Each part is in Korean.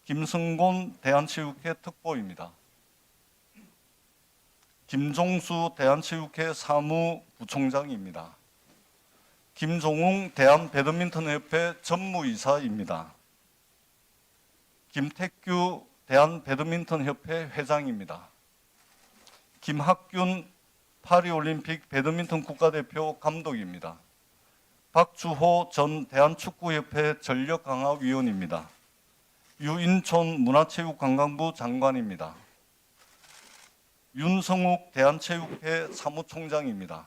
김승곤 대한체육회 특보입니다. 김종수 대한체육회 사무부총장입니다. 김종웅 대한배드민턴협회 전무이사입니다. 김택규 대한배드민턴협회 회장입니다. 김학균 파리올림픽 배드민턴 국가대표 감독입니다. 박주호 전 대한축구협회 전력강화위원입니다. 유인촌 문화체육관광부 장관입니다. 윤성욱 대한체육회 사무총장입니다.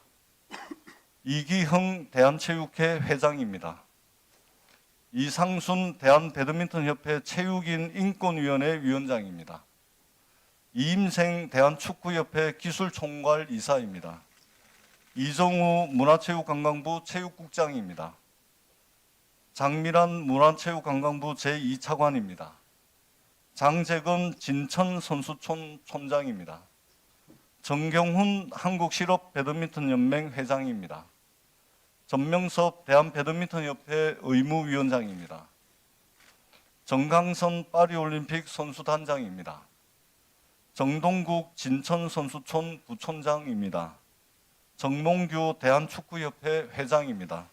이기흥 대한체육회 회장입니다. 이상순 대한배드민턴협회 체육인 인권위원회 위원장입니다. 이임생 대한축구협회 기술총괄 이사입니다. 이정우 문화체육관광부 체육국장입니다. 장미란 문화체육관광부 제2차관입니다. 장재건 진천선수촌 촌장입니다. 정경훈 한국실업배드민턴연맹 회장입니다. 전명섭 대한배드민턴협회 의무위원장입니다. 정강선 파리올림픽 선수단장입니다. 정동국 진천선수촌 부촌장입니다. 정몽규 대한축구협회 회장입니다.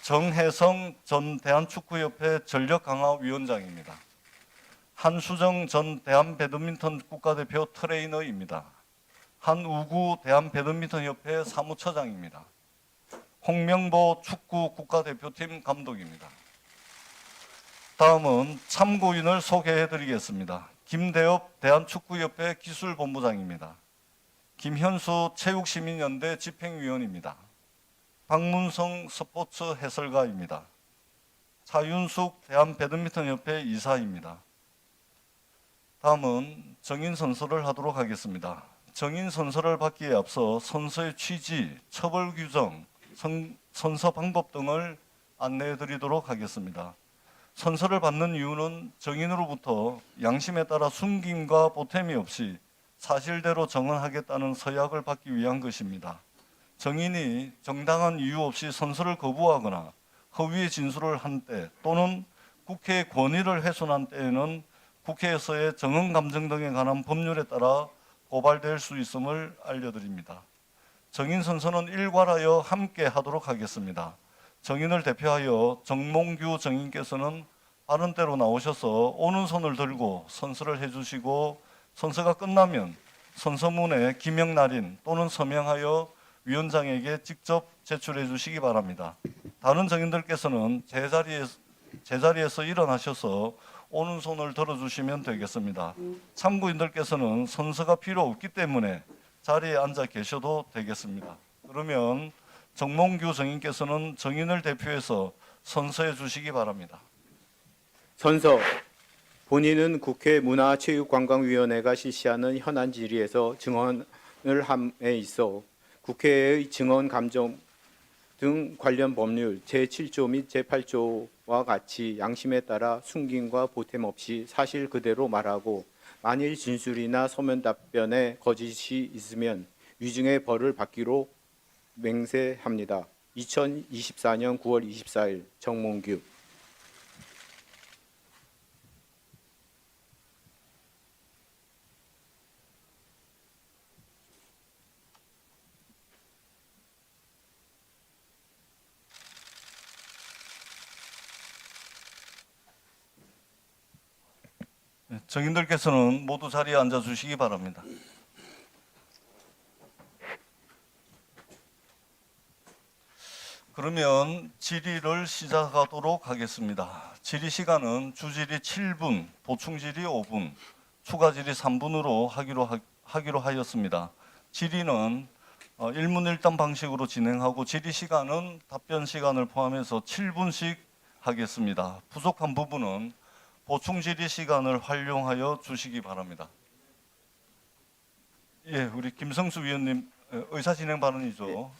정혜성 전 대한축구협회 전력강화위원장입니다. 한수정 전 대한배드민턴 국가대표 트레이너입니다. 한우구 대한배드민턴협회 사무처장입니다. 홍명보 축구 국가대표팀 감독입니다. 다음은 참고인을 소개해드리겠습니다. 김대엽 대한축구협회 기술본부장입니다. 김현수 체육시민연대 집행위원입니다. 박문성 스포츠 해설가입니다. 차윤숙 대한배드민턴협회 이사입니다. 다음은 정인선서를 하도록 하겠습니다. 정인선서를 받기에 앞서 선서의 취지, 처벌 규정, 선서 방법 등을 안내해 드리도록 하겠습니다. 선서를 받는 이유는 정인으로부터 양심에 따라 숨김과 보탬이 없이 사실대로 정언하겠다는 서약을 받기 위한 것입니다. 정인이 정당한 이유 없이 선서를 거부하거나 허위의 진술을 한 때 또는 국회의 권위를 훼손한 때에는 국회에서의 정언 감정 등에 관한 법률에 따라 고발될 수 있음을 알려드립니다. 정인 선서는 일괄하여 함께 하도록 하겠습니다. 정인을 대표하여 정몽규 정인께서는 발언대로 나오셔서 오는 손을 들고 선서를 해주시고 선서가 끝나면 선서문에 기명날인 또는 서명하여 위원장에게 직접 제출해 주시기 바랍니다. 다른 정인들께서는 제자리에서 일어나셔서 오는 손을 들어주시면 되겠습니다. 참고인들께서는 선서가 필요 없기 때문에 자리에 앉아 계셔도 되겠습니다. 그러면 정몽규 정인께서는 정인을 대표해서 선서해 주시기 바랍니다. 선서. 본인은 국회 문화체육관광위원회가 실시하는 현안 질의에서 증언을 함에 있어 국회의 증언 감정 등 관련 법률 제7조 및 제8조와 같이 양심에 따라 숨김과 보탬 없이 사실 그대로 말하고 만일 진술이나 서면 답변에 거짓이 있으면 위증의 벌을 받기로 맹세합니다. 2024년 9월 24일 정몽규. 정인들께서는 모두 자리에 앉아 주시기 바랍니다. 그러면 질의를 시작하도록 하겠습니다. 질의 시간은 주질의 7분, 보충질의 5분, 추가질의 3분으로 하기로 하였습니다. 질의는 일문일답 방식으로 진행하고 질의 시간은 답변 시간을 포함해서 7분씩 하겠습니다. 부족한 부분은 보충 질의 시간을 활용하여 주시기 바랍니다. 예, 우리 김성수 위원님 의사 진행 발언이죠.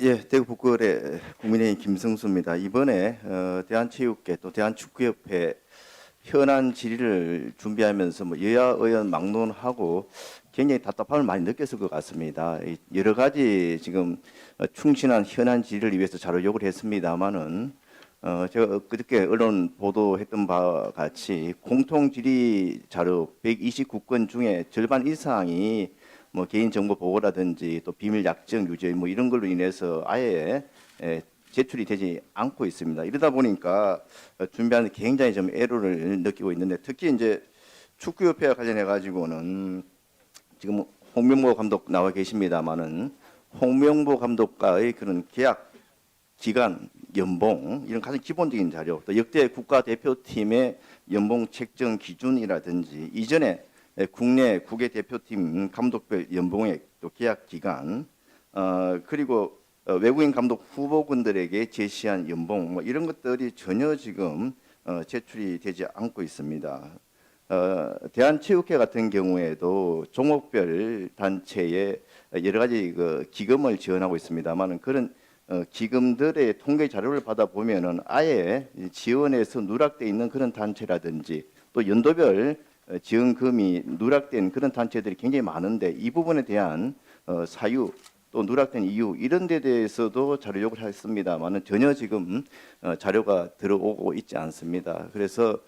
예, 대구 북구의 국민의힘 김성수입니다. 이번에 대한체육회 또 대한축구협회 현안 질의를 준비하면서 여야 의원 막론하고 굉장히 답답함을 많이 느꼈을 것 같습니다. 여러 가지 지금 충실한 현안 질의를 위해서 자료 요구를 했습니다만은 제가 그저께 언론 보도했던 바와 같이 공통 질의 자료 129건 중에 절반 이상이 뭐 개인정보 보호라든지 또 비밀 약정 유죄 뭐 이런 걸로 인해서 아예 제출이 되지 않고 있습니다. 이러다 보니까 준비하는 데 굉장히 좀 애로를 느끼고 있는데, 특히 이제 축구협회와 관련해 가지고는 지금 홍명보 감독 나와 계십니다만은 홍명보 감독과의 그런 계약 기간, 연봉 이런 가장 기본적인 자료, 또 역대 국가대표팀의 연봉 책정 기준이라든지 이전에 국내 국외 대표팀 감독별 연봉액, 또 계약 기간, 그리고 외국인 감독 후보군들에게 제시한 연봉 뭐 이런 것들이 전혀 지금 제출이 되지 않고 있습니다. 대한체육회 같은 경우에도 종목별 단체에 여러 가지 그 기금을 지원하고 있습니다만은 그런 기금들의 통계 자료를 받아 보면은 아예 지원에서 누락돼 있는 그런 단체라든지 또 연도별 지원금이 누락된 그런 단체들이 굉장히 많은데, 이 부분에 대한 사유 또 누락된 이유 이런 데 대해서도 자료 요구를 했습니다만은 전혀 지금 자료가 들어오고 있지 않습니다. 그래서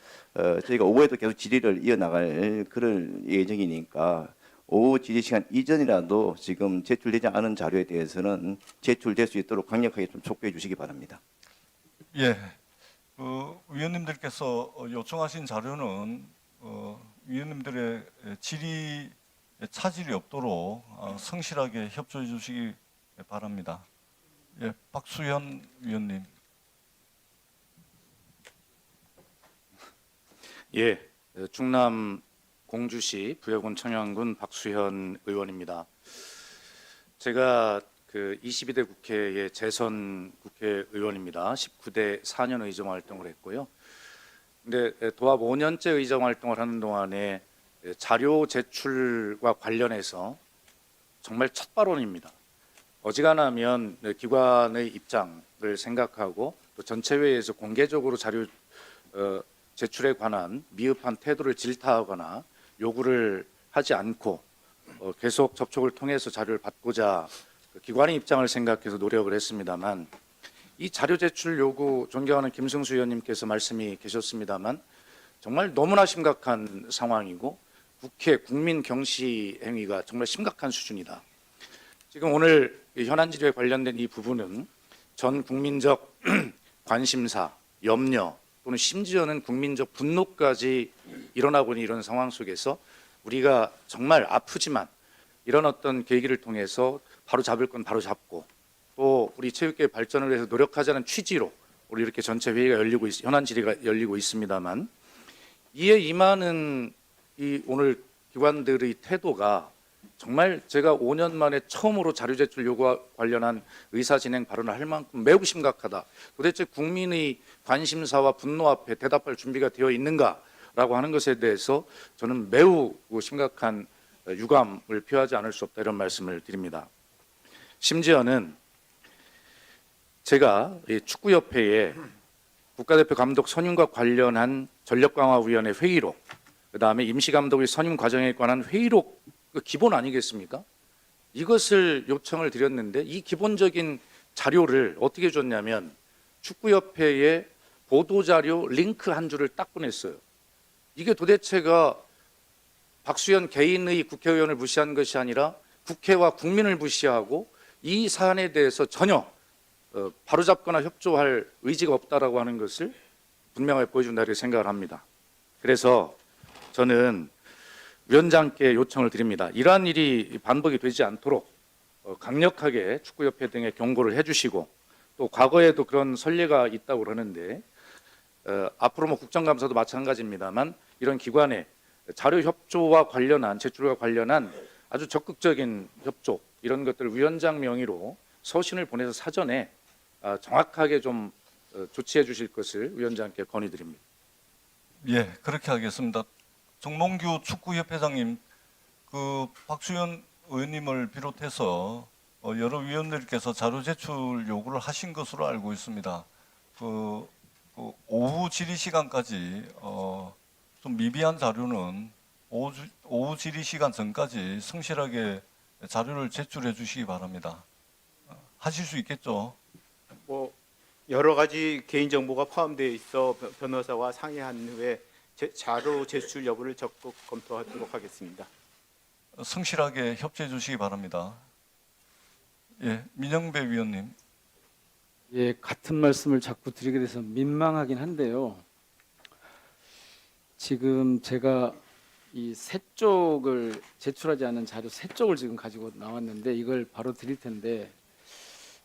저희가 오후에도 계속 질의를 이어나갈 그럴 예정이니까 오후 질의 시간 이전이라도 지금 제출되지 않은 자료에 대해서는 제출될 수 있도록 강력하게 좀 촉구해 주시기 바랍니다. 예, 위원님들께서 요청하신 자료는 위원님들의 질의 차질이 없도록 성실하게 협조해 주시기 바랍니다. 예, 박수현 위원님. 예, 충남 공주시 부여군 청양군 박수현 의원입니다. 제가 그 22대 국회의 재선 국회의원입니다. 19대 4년 의정 활동을 했고요. 근데 도합 5년째 의정 활동을 하는 동안에 자료 제출과 관련해서 정말 첫 발언입니다. 어지간하면 기관의 입장을 생각하고 또 전체회의에서 공개적으로 자료 제출에 관한 미흡한 태도를 질타하거나 요구를 하지 않고 계속 접촉을 통해서 자료를 받고자 기관의 입장을 생각해서 노력을 했습니다만, 이 자료 제출 요구 존경하는 김승수 의원님께서 말씀이 계셨습니다만 정말 너무나 심각한 상황이고 국회 국민 경시 행위가 정말 심각한 수준이다. 지금 오늘 현안 질의에 관련된 이 부분은 전 국민적 관심사, 염려 또는 심지어는 국민적 분노까지 일어나고 있는 이런 상황 속에서 우리가 정말 아프지만 이런 어떤 계기를 통해서 바로 잡을 건 바로 잡고 또 우리 체육계 발전을 위해서 노력하자는 취지로 우리 이렇게 전체 회의가 열리고 현안 질의가 열리고 있습니다만, 이에 임하는 이 오늘 기관들의 태도가 정말 제가 5년 만에 처음으로 자료 제출 요구와 관련한 의사 진행 발언을 할 만큼 매우 심각하다. 도대체 국민의 관심사와 분노 앞에 대답할 준비가 되어 있는가라고 하는 것에 대해서 저는 매우 심각한 유감을 표하지 않을 수 없다, 이런 말씀을 드립니다. 심지어는 제가 축구협회에 국가대표 감독 선임과 관련한 전력강화위원회 회의록, 그다음에 임시감독의 선임 과정에 관한 회의록, 그 기본 아니겠습니까? 이것을 요청을 드렸는데 이 기본적인 자료를 어떻게 줬냐면 축구협회에 보도자료 링크 한 줄을 딱 보냈어요. 이게 도대체가 박수현 개인의 국회의원을 무시한 것이 아니라 국회와 국민을 무시하고 이 사안에 대해서 전혀 바로잡거나 협조할 의지가 없다라고 하는 것을 분명하게 보여준다 이렇게 생각을 합니다. 그래서 저는 위원장께 요청을 드립니다. 이러한 일이 반복이 되지 않도록 강력하게 축구협회 등에 경고를 해주시고, 또 과거에도 그런 선례가 있다고 그러는데 앞으로 뭐 국정감사도 마찬가지입니다만 이런 기관의 자료 협조와 관련한 제출과 관련한 아주 적극적인 협조, 이런 것들을 위원장 명의로 서신을 보내서 사전에 정확하게 좀 조치해 주실 것을 위원장께 건의드립니다. 예, 그렇게 하겠습니다. 정몽규 축구협회장님, 그 박수현 의원님을 비롯해서 여러 위원들께서 자료 제출 요구를 하신 것으로 알고 있습니다. 그 오후 질의 시간까지 좀 미비한 자료는 오후 질의 시간 전까지 성실하게 자료를 제출해 주시기 바랍니다. 하실 수 있겠죠? 뭐 여러 가지 개인 정보가 포함되어 있어 변호사와 상의한 후에 자료 제출 여부를 적극 검토하도록 하겠습니다. 성실하게 협조해 주시기 바랍니다. 예, 민영배 위원님. 예, 같은 말씀을 자꾸 드리게 돼서 민망하긴 한데요. 지금 제가 이 세 쪽을 제출하지 않은 자료 세 쪽을 지금 가지고 나왔는데 이걸 바로 드릴 텐데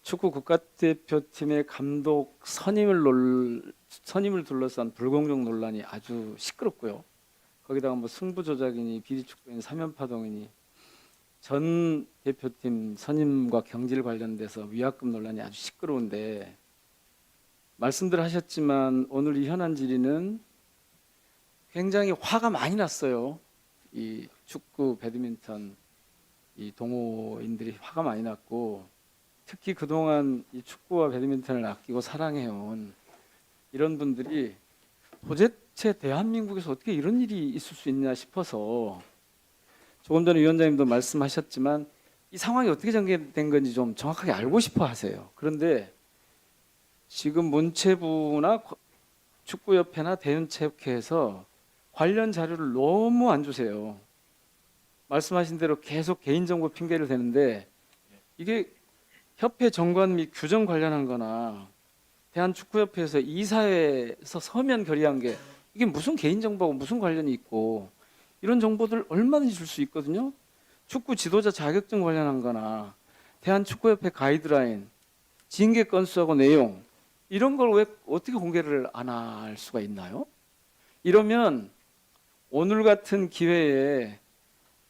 축구 국가대표팀의 감독 선임을 둘러싼 불공정 논란이 아주 시끄럽고요. 거기다가 뭐 승부 조작이니 비리 축구인 사면파동이니 전 대표팀 선임과 경질 관련돼서 위약금 논란이 아주 시끄러운데 말씀들 하셨지만 오늘 이 현안 질의는 굉장히 화가 많이 났어요. 이 축구, 배드민턴 이 동호인들이 화가 많이 났고 특히 그동안 이 축구와 배드민턴을 아끼고 사랑해온 이런 분들이 도대체 대한민국에서 어떻게 이런 일이 있을 수 있냐 싶어서 조금 전에 위원장님도 말씀하셨지만 이 상황이 어떻게 전개된 건지 좀 정확하게 알고 싶어 하세요. 그런데 지금 문체부나 축구협회나 대윤체육회에서 관련 자료를 너무 안 주세요. 말씀하신 대로 계속 개인정보 핑계를 대는데 이게 협회 정관 및 규정 관련한 거나 대한축구협회에서 이사회에서 서면 결의한 게 이게 무슨 개인정보하고 무슨 관련이 있고 이런 정보들 얼마든지 줄 수 있거든요. 축구 지도자 자격증 관련한 거나 대한축구협회 가이드라인, 징계 건수하고 내용 이런 걸 왜 어떻게 공개를 안 할 수가 있나요? 이러면 오늘 같은 기회에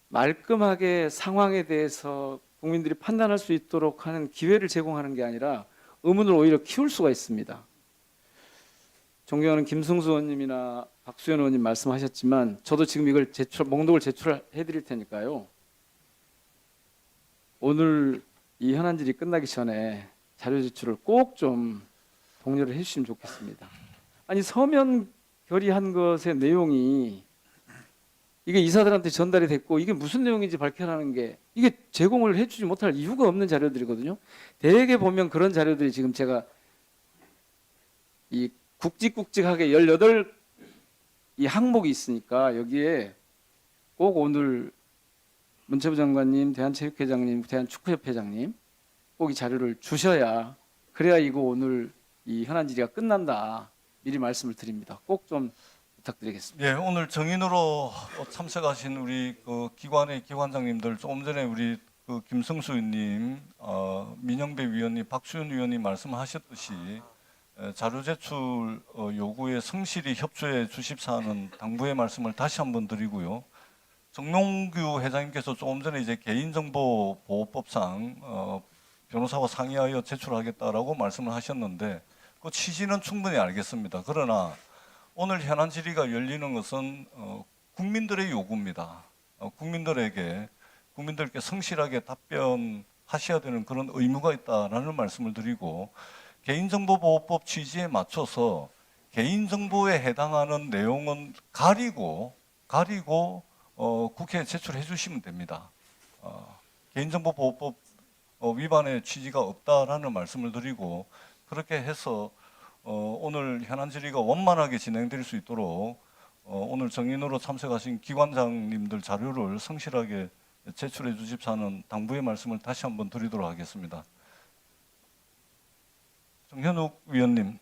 말끔하게 상황에 대해서 국민들이 판단할 수 있도록 하는 기회를 제공하는 게 아니라 의문을 오히려 키울 수가 있습니다. 존경하는 김승수 의원님이나 박수현 의원님 말씀하셨지만 저도 지금 이걸 목록을 제출해 드릴 테니까요. 오늘 이 현안 질의 끝나기 전에 자료 제출을 꼭 좀 독려를 해주시면 좋겠습니다. 아니 서면 결의한 것의 내용이 이게 이사들한테 전달이 됐고 이게 무슨 내용인지 밝혀라는 게 이게 제공을 해주지 못할 이유가 없는 자료들이거든요. 대개 보면 그런 자료들이 지금 제가 이 굵직굵직하게 18 이 항목이 있으니까 여기에 꼭 오늘 문체부 장관님, 대한체육회장님, 대한축구협회장님 꼭 이 자료를 주셔야 그래야 이거 오늘 이 현안 질의가 끝난다 미리 말씀을 드립니다. 꼭 좀 부탁드리겠습니다. 예, 오늘 정인으로 참석하신 우리 그 기관의 기관장님들 조금 전에 우리 그 김성수 의원님, 민영배 위원님, 박수현 위원님 말씀하셨듯이 자료 제출 요구에 성실히 협조해 주십사는 당부의 말씀을 다시 한번 드리고요. 정농규 회장님께서 조금 전에 이제 개인정보보호법상 변호사와 상의하여 제출하겠다라고 말씀을 하셨는데 그 취지는 충분히 알겠습니다. 그러나 오늘 현안 질의가 열리는 것은 국민들의 요구입니다. 국민들께 성실하게 답변하셔야 되는 그런 의무가 있다라는 말씀을 드리고 개인정보보호법 취지에 맞춰서 개인정보에 해당하는 내용은 가리고 국회에 제출해 주시면 됩니다. 개인정보보호법 위반의 취지가 없다라는 말씀을 드리고 그렇게 해서 오늘 현안 질의가 원만하게 진행될 수 있도록 오늘 정인으로 참석하신 기관장님들 자료를 성실하게 제출해 주십사는 당부의 말씀을 다시 한번 드리도록 하겠습니다. 정현욱 위원님.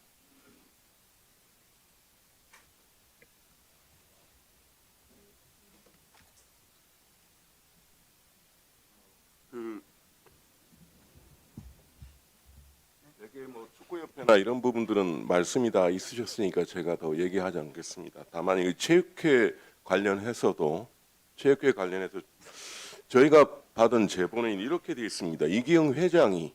되게 뭐 축구협회나 이런 부분들은 말씀이 다 있으셨으니까 제가 더 얘기하지 않겠습니다. 다만 이 체육회 관련해서 저희가 받은 제보는 이렇게 되어 있습니다. 이기영 회장이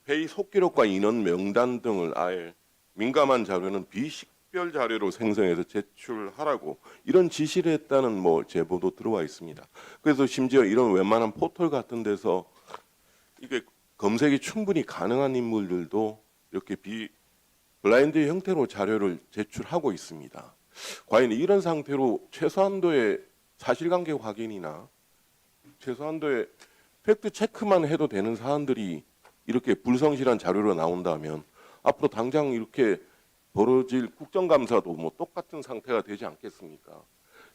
회의 속기록과 인원 명단 등을 아예 민감한 자료는 비식별 자료로 생성해서 제출하라고 이런 지시를 했다는 뭐 제보도 들어와 있습니다. 그래서 심지어 이런 웬만한 포털 같은 데서 이게 검색이 충분히 가능한 인물들도 이렇게 블라인드 형태로 자료를 제출하고 있습니다. 과연 이런 상태로 최소한도의 사실관계 확인이나 최소한도의 팩트 체크만 해도 되는 사안들이 이렇게 불성실한 자료로 나온다면 앞으로 당장 이렇게 벌어질 국정감사도 뭐 똑같은 상태가 되지 않겠습니까?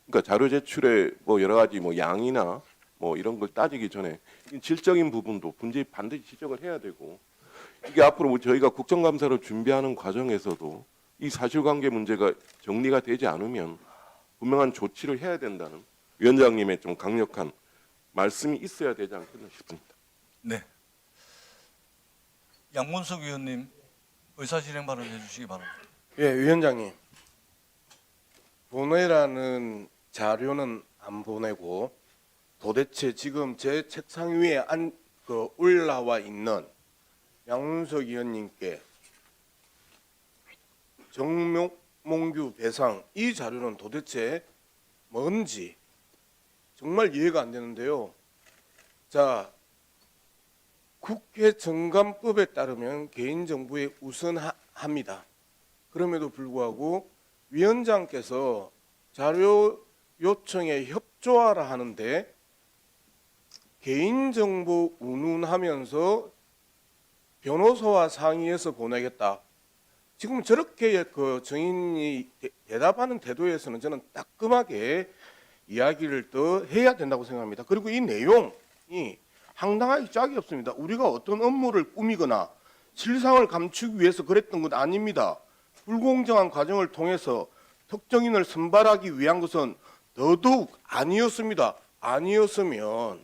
그러니까 자료 제출의 뭐 여러 가지 뭐 양이나 뭐 이런 걸 따지기 전에 질적인 부분도 반드시 지적을 해야 되고, 이게 앞으로 뭐 저희가 국정감사를 준비하는 과정에서도 이 사실관계 문제가 정리가 되지 않으면 분명한 조치를 해야 된다는 위원장님의 좀 강력한 말씀이 있어야 되지 않겠나 싶습니다. 네. 양문석 위원님 의사진행 발언해 주시기 바랍니다. 예, 위원장님. 보내라는 자료는 안 보내고 도대체 지금 제 책상 위에 올라와 있는 양문석 위원님께 정몽규 배상 이 자료는 도대체 뭔지 정말 이해가 안 되는데요. 자, 국회 정관법에 따르면 개인정보에 우선합니다. 그럼에도 불구하고 위원장께서 자료 요청에 협조하라 하는데 개인정보 운운하면서 변호사와 상의해서 보내겠다. 지금 저렇게 그 정인이 대답하는 태도에서는 저는 따끔하게 이야기를 더 해야 된다고 생각합니다. 그리고 이 내용이 황당하기 짝이 없습니다. 우리가 어떤 업무를 꾸미거나 실상을 감추기 위해서 그랬던 것 아닙니다. 불공정한 과정을 통해서 특정인을 선발하기 위한 것은 더더욱 아니었습니다. 아니었으면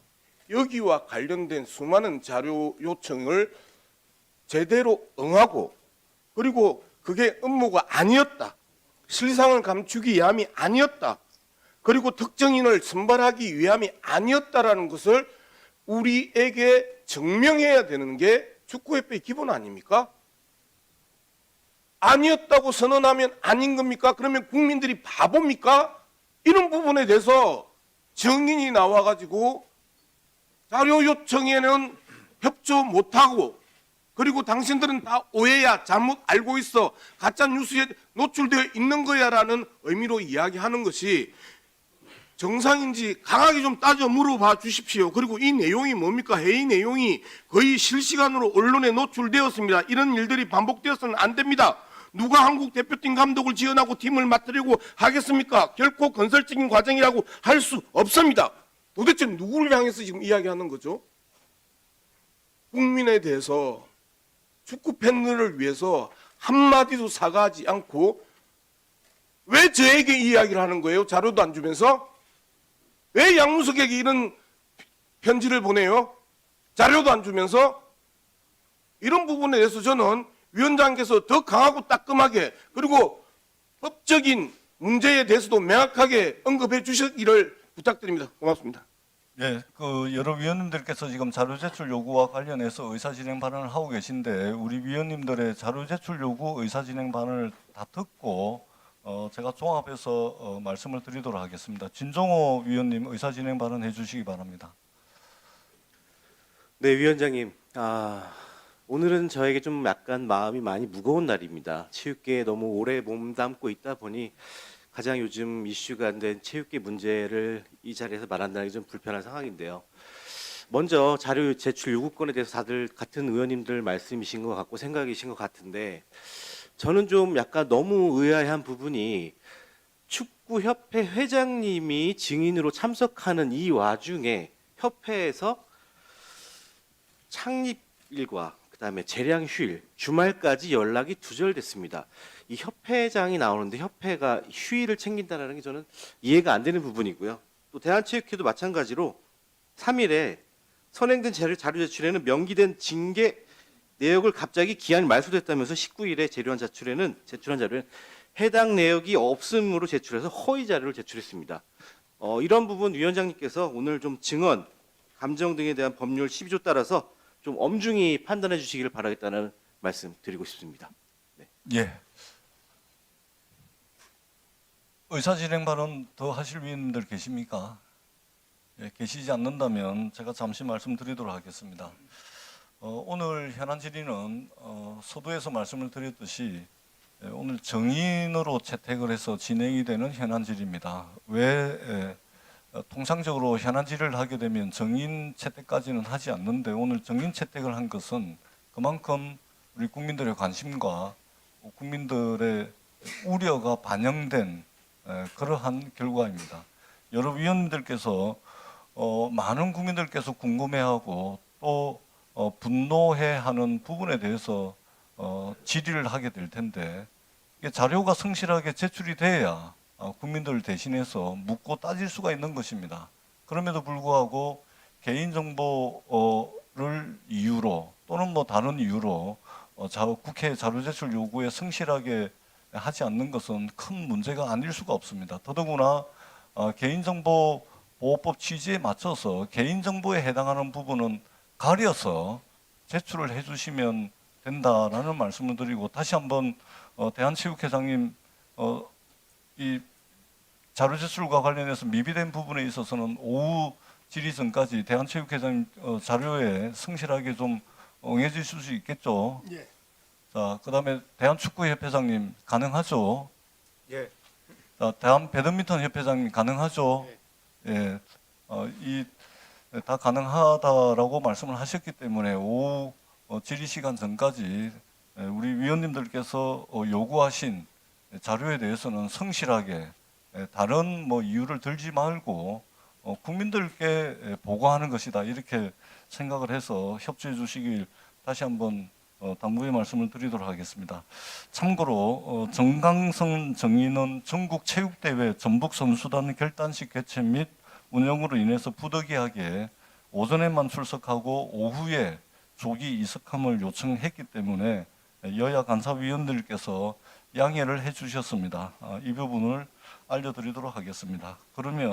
여기와 관련된 수많은 자료 요청을 제대로 응하고, 그리고 그게 업무가 아니었다, 실상을 감추기 위함이 아니었다, 그리고 특정인을 선발하기 위함이 아니었다라는 것을 우리에게 증명해야 되는 게 축구협회의 기본 아닙니까? 아니었다고 선언하면 아닌 겁니까? 그러면 국민들이 바보입니까? 이런 부분에 대해서 증인이 나와가지고 자료 요청에는 협조 못하고, 그리고 당신들은 다 오해야, 잘못 알고 있어, 가짜 뉴스에 노출되어 있는 거야라는 의미로 이야기하는 것이 정상인지 강하게 좀 따져 물어봐 주십시오. 그리고 이 내용이 뭡니까? 회의 내용이 거의 실시간으로 언론에 노출되었습니다. 이런 일들이 반복되어서는 안 됩니다. 누가 한국 대표팀 감독을 지원하고 팀을 맡으려고 하겠습니까? 결코 건설적인 과정이라고 할 수 없습니다. 도대체 누구를 향해서 지금 이야기하는 거죠? 국민에 대해서, 축구 팬들을 위해서 한마디도 사과하지 않고 왜 저에게 이야기를 하는 거예요? 자료도 안 주면서? 왜 양문석에게 이런 편지를 보내요? 자료도 안 주면서? 이런 부분에 대해서 저는 위원장께서 더 강하고 따끔하게, 그리고 법적인 문제에 대해서도 명확하게 언급해 주시기를 부탁드립니다. 고맙습니다. 예, 여러 위원님들께서 지금 자료 제출 요구와 관련해서 의사진행 발언을 하고 계신데, 우리 위원님들의 자료 제출 요구, 의사진행 발언을 다 듣고 제가 종합해서 말씀을 드리도록 하겠습니다. 진종호 위원님 의사진행 발언해 주시기 바랍니다. 네, 위원장님. 오늘은 저에게 좀 약간 마음이 많이 무거운 날입니다. 체육계에 너무 오래 몸담고 있다 보니 가장 요즘 이슈가 된 체육계 문제를 이 자리에서 말한다는 게 좀 불편한 상황인데요. 먼저 자료 제출 요구권에 대해서 다들 같은 의원님들 말씀이신 것 같고 생각이신 것 같은데, 저는 좀 약간 너무 의아한 부분이 축구협회 회장님이 증인으로 참석하는 이 와중에 협회에서 창립일과 그다음에 재량 휴일, 주말까지 연락이 두절됐습니다. 이 협회장이 나오는데 협회가 휴일을 챙긴다는 게 저는 이해가 안 되는 부분이고요. 또 대한체육회도 마찬가지로 3일에 선행된 자료 제출에는 명기된 징계 내역을 갑자기 기한이 말소됐다면서 19일에 제출한 자료에는 해당 내역이 없음으로 제출해서 허위 자료를 제출했습니다. 이런 부분 위원장님께서 오늘 좀 증언, 감정 등에 대한 법률 12조 따라서 좀 엄중히 판단해 주시기를 바라겠다는 말씀 드리고 싶습니다. 네. 예. 의사진행 발언 더 하실 위원님들 계십니까? 예, 계시지 않는다면 제가 잠시 말씀드리도록 하겠습니다. 오늘 현안 질의는 서두에서 말씀을 드렸듯이 오늘 정인으로 채택을 해서 진행이 되는 현안 질의입니다. 왜 통상적으로 현안 질의를 하게 되면 정인 채택까지는 하지 않는데 오늘 정인 채택을 한 것은 그만큼 우리 국민들의 관심과 국민들의 우려가 반영된 그러한 결과입니다. 여러 위원님들께서 많은 국민들께서 궁금해하고 또 분노해하는 부분에 대해서 질의를 하게 될 텐데 이게 자료가 성실하게 제출이 돼야 국민들을 대신해서 묻고 따질 수가 있는 것입니다. 그럼에도 불구하고 개인정보를 이유로 또는 뭐 다른 이유로 국회 자료 제출 요구에 성실하게 하지 않는 것은 큰 문제가 아닐 수가 없습니다. 더더구나 개인정보보호법 취지에 맞춰서 개인정보에 해당하는 부분은 가려서 제출을 해주시면 된다라는 말씀을 드리고 다시 한번 대한체육회장님 이 자료 제출과 관련해서 미비된 부분에 있어서는 오후 질의 전까지 대한체육회장님 자료에 성실하게 좀 응해 주실 수 있겠죠? 예. 자, 그다음에 대한축구협회장님 가능하죠? 예. 자, 대한배드민턴협회장님 가능하죠? 예. 이 다 가능하다라고 말씀을 하셨기 때문에 오후 질의 시간 전까지 우리 위원님들께서 요구하신 자료에 대해서는 성실하게 다른 뭐 이유를 들지 말고 국민들께 보고하는 것이다 이렇게 생각을 해서 협조해 주시길 다시 한번 당부의 말씀을 드리도록 하겠습니다. 참고로 정강선 정인은 전국체육대회 전북선수단 결단식 개최 및 운영으로 인해서 부득이하게 오전에만 출석하고 오후에 조기 이석함을 요청했기 때문에 여야 간사위원들께서 양해를 해주셨습니다. 이 부분을 알려드리도록 하겠습니다. 그러면